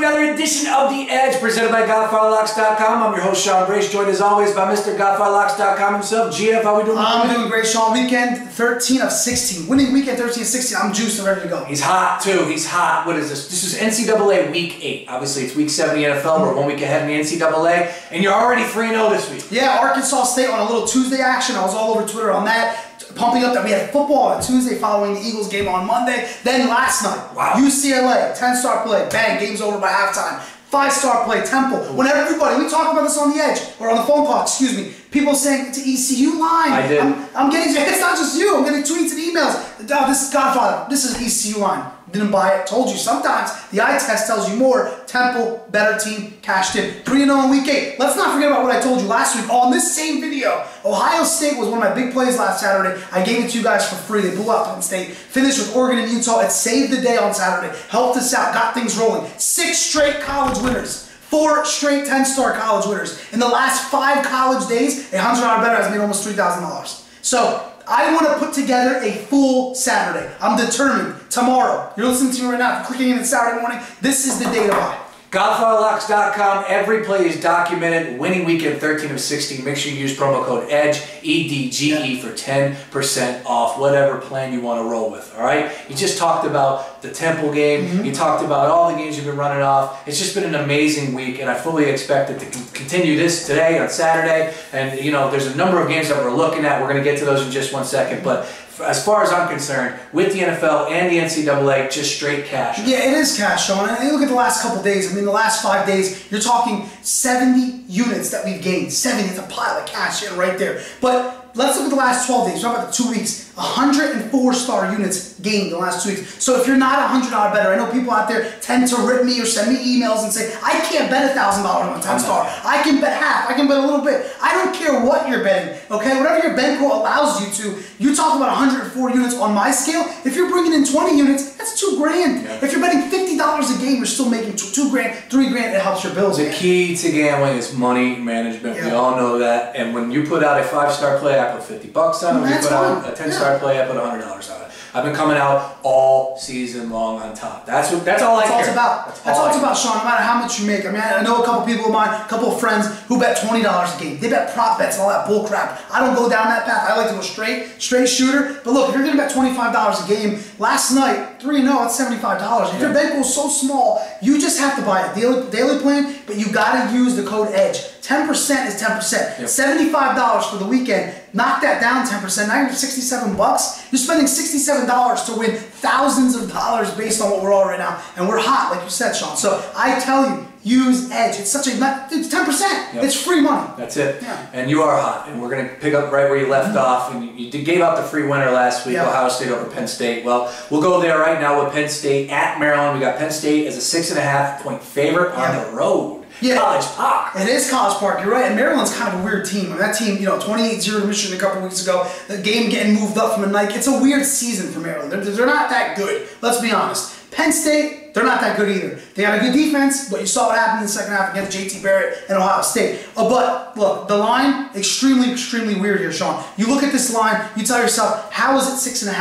another edition of The Edge presented by GodfatherLocks.com. I'm your host, Sean Brace, joined as always by Mr. GodfatherLocks.com himself. GF, how we doing? I'm doing great, Sean. Weekend 13 of 16. Winning weekend 13 of 16. I'm juiced and ready to go. He's hot, too. He's hot. What is this? This is NCAA Week 8. Obviously, it's Week 7 in the NFL. We're 1 week ahead in the NCAA, and you're already 3-0 this week. Yeah, Arkansas State on a little Tuesday action. I was all over Twitter on that, pumping up that we had football on Tuesday following the Eagles game on Monday. Then last night, wow. UCLA, 10-star play, bang, game's over by halftime. 5-star play, Temple. When everybody, we talked about this on The Edge, or on the phone call, excuse me, people saying it's an ECU line. I did. I'm getting, it's not just you, I'm getting tweets and emails. Oh, this is Godfather, this is ECU line. Didn't buy it, told you. Sometimes the eye test tells you more. Temple, better team, cashed in. 3-0 in week 8. Let's not forget about what I told you last week on this same video. Ohio State was one of my big plays last Saturday. I gave it to you guys for free. They blew out Penn State. Finished with Oregon and Utah. It saved the day on Saturday. Helped us out, got things rolling. 6 straight college winners. 4 straight 10-star college winners. In the last 5 college days, a $100 better has made almost $3,000. So, I want to put together a full Saturday. I'm determined. Tomorrow, you're listening to me right now, if you're clicking in Saturday morning, this is the day to buy. GodfatherLocks.com, every play is documented. Winning weekend 13 of 16. Make sure you use promo code EDGE, E-D-G-E, for 10% off whatever plan you want to roll with, all right? You just talked about the Temple game. You talked about all the games you've been running off. It's just been an amazing week, and I fully expect it to continue this today on Saturday. And, you know, there's a number of games that we're looking at. We're going to get to those in just one second, but as far as I'm concerned, with the NFL and the NCAA, just straight cash. Yeah, it is cash, Sean. And you look at the last couple days. I mean, the last 5 days, you're talking 70 units that we've gained. 70, it's a pile of cash in right there. But let's look at the last 12 days. We're talking about the 2 weeks. 104-star units gained in the last 2 weeks. So if you're not a $100 better, I know people out there tend to rip me or send me emails and say, I can't bet $1,000 on a 10-star. I can bet half. I can bet a little bit. I don't care what you're betting, okay? Whatever your bankroll allows you to. You talk about 104 units on my scale. If you're bringing in 20 units, that's $2 grand. Yeah. If you're betting $50 a game, you're still making $2 grand, $3 grand. It helps your bills. The key to gambling is money management. Yeah. We all know that. And when you put out a 5-star play, I put $50 on it. When you put out a 10-star play, I put $100 on it. I've been coming out all season long on top. That's all I care. That's all it's about, Sean. No matter how much you make. I mean, I know a couple people of mine, a couple of friends who bet $20 a game. They bet prop bets and all that bull crap. I don't go down that path. I like to go straight shooter. But look, if you're going to bet $25 a game, last night, 3-0, that's $75. If your bankroll's so small, you just have to buy a daily plan, but you got to use the code EDGE. 10% is 10%. Yep. $75 for the weekend. Knock that down 10%. Now you're $67. You're spending $67 to win thousands of dollars based on what we're all right now. And we're hot, like you said, Sean. So I tell you, use EDGE. It's such a, it's 10%. Yep. It's free money. That's it. Yeah. And you are hot. And we're going to pick up right where you left off. And you gave out the free winner last week, Ohio State over Penn State. Well, we'll go there right now with Penn State at Maryland. We got Penn State as a 6.5-point favorite on the road. Yeah. College Park. It is College Park, you're right. And Maryland's kind of a weird team. I mean, that team, you know, 28-0 to Michigan a couple weeks ago. The game getting moved up from a night. It's a weird season for Maryland. They're not that good. Let's be honest. Penn State, they're not that good either. They got a good defense, but you saw what happened in the second half against JT Barrett and Ohio State. But look, the line, extremely weird here, Sean. You look at this line, you tell yourself, how is it 6.5?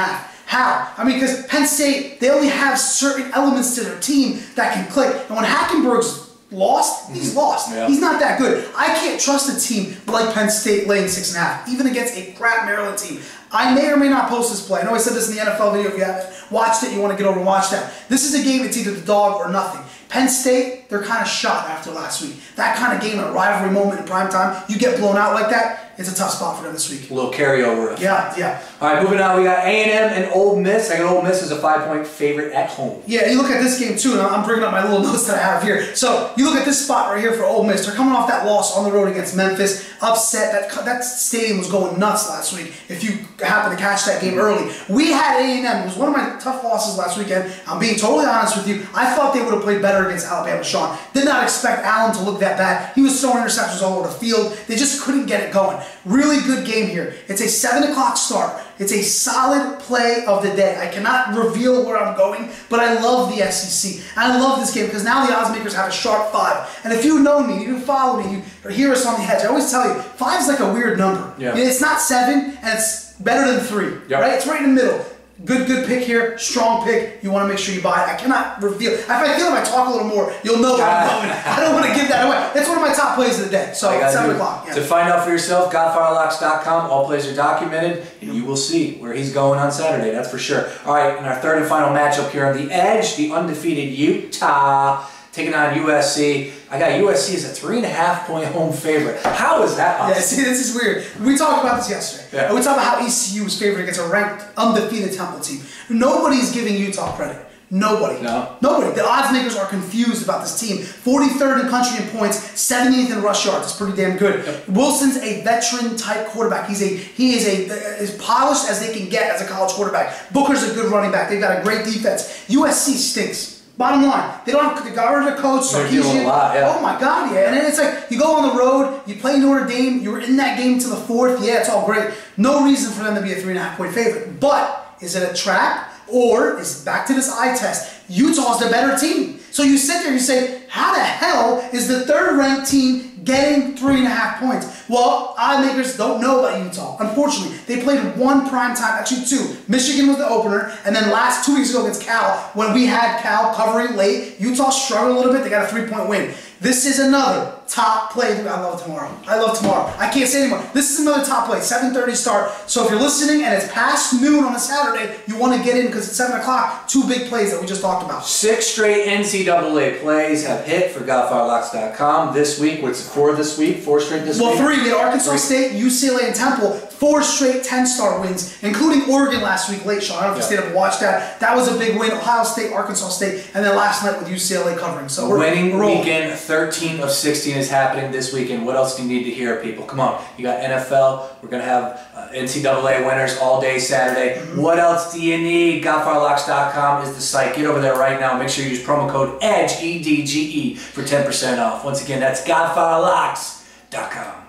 How? I mean, because Penn State, they only have certain elements to their team that can click. And when Hackenberg's lost, he's lost. Yeah. He's not that good. I can't trust a team like Penn State laying 6.5, even against a crap Maryland team. I may or may not post this play. I know I said this in the NFL video. If you haven't watched it, you want to get over and watch that. This is a game, it's either the dog or nothing. Penn State, they're kind of shot after last week. That kind of game, a rivalry moment in prime time, you get blown out like that, it's a tough spot for them this week. A little carryover. Yeah. All right, moving on, we got A&M and Ole Miss. I got Ole Miss as a 5-point favorite at home. Yeah, you look at this game too, and I'm bringing up my little notes that I have here. So you look at this spot right here for Ole Miss. They're coming off that loss on the road against Memphis. Upset. That stadium was going nuts last week. If you happen to catch that game early, we had A&M. It was one of my tough losses last weekend. I'm being totally honest with you. I thought they would have played better against Alabama. Sean did not expect Allen to look that bad. He was throwing interceptions all over the field. They just couldn't get it going. Really good game here. It's a 7 o'clock start. It's a solid play of the day. I cannot reveal where I'm going, but I love the SEC. And I love this game because now the odds makers have a sharp 5. And if you know me, you follow me, you hear us on the Edge, I always tell you, 5 is like a weird number. Yeah. It's not 7, and it's better than 3. Yep. Right? It's right in the middle. Good pick here. Strong pick. You want to make sure you buy it. I cannot reveal. If I feel if I talk a little more, you'll know where I'm going. I don't want to give that away. That's one of my top plays of the day. So 7 o'clock. Yeah. To find out for yourself, GodfatherLocks.com. All plays are documented, and you will see where he's going on Saturday. That's for sure. All right, in our third and final matchup here on the Edge, the undefeated Utah taking on USC. I got USC as a 3.5-point home favorite. How is that possible? Yeah, see, this is weird. We talked about this yesterday. Yeah. We talked about how ECU was favored against a ranked, undefeated Temple team. Nobody's giving Utah credit. Nobody. No. Nobody. The odds makers are confused about this team. 43rd in country in points, 70th in rush yards. It's pretty damn good. Yep. Wilson's a veteran-type quarterback. He is as polished as they can get as a college quarterback. Booker's a good running back. They've got a great defense. USC stinks. Bottom line, they got rid of the coach, Sarkisian. Oh my God, yeah. And then it's like, you go on the road, you play Notre Dame, you were in that game to the 4th, yeah, it's all great. No reason for them to be a 3.5-point favorite. But, is it a trap? Or, is back to this eye test, Utah's the better team. So you sit there and you say, how the hell is the 3rd-ranked team getting 3.5 points? Well, odd makers don't know about Utah. Unfortunately, they played one primetime, actually 2. Michigan was the opener, and then 2 weeks ago against Cal, when we had Cal covering late, Utah struggled a little bit, they got a 3-point win. This is another top play. I love tomorrow. I love tomorrow. I can't say anymore. This is another top play. 7:30 start. So if you're listening and it's past noon on a Saturday, you want to get in because it's 7 o'clock. 2 big plays that we just talked about. 6 straight NCAA plays have hit for GodfatherLocks.com this week. What's 4 this week? 4 straight this week? Well, 3. We had Arkansas State, UCLA, and Temple. 4 straight 10-star wins, including Oregon last week late, Sean. I don't know if you stayed up and watched that. That was a big win. Ohio State, Arkansas State, and then last night with UCLA covering. So we're winning rolling. Weekend 13 of 16 is happening this weekend. What else do you need to hear, people? Come on. You got NFL. We're going to have NCAA winners all day Saturday. What else do you need? GodfatherLocks.com is the site. Get over there right now. Make sure you use promo code EDGE, EDGE, for 10% off. Once again, that's GodfatherLocks.com.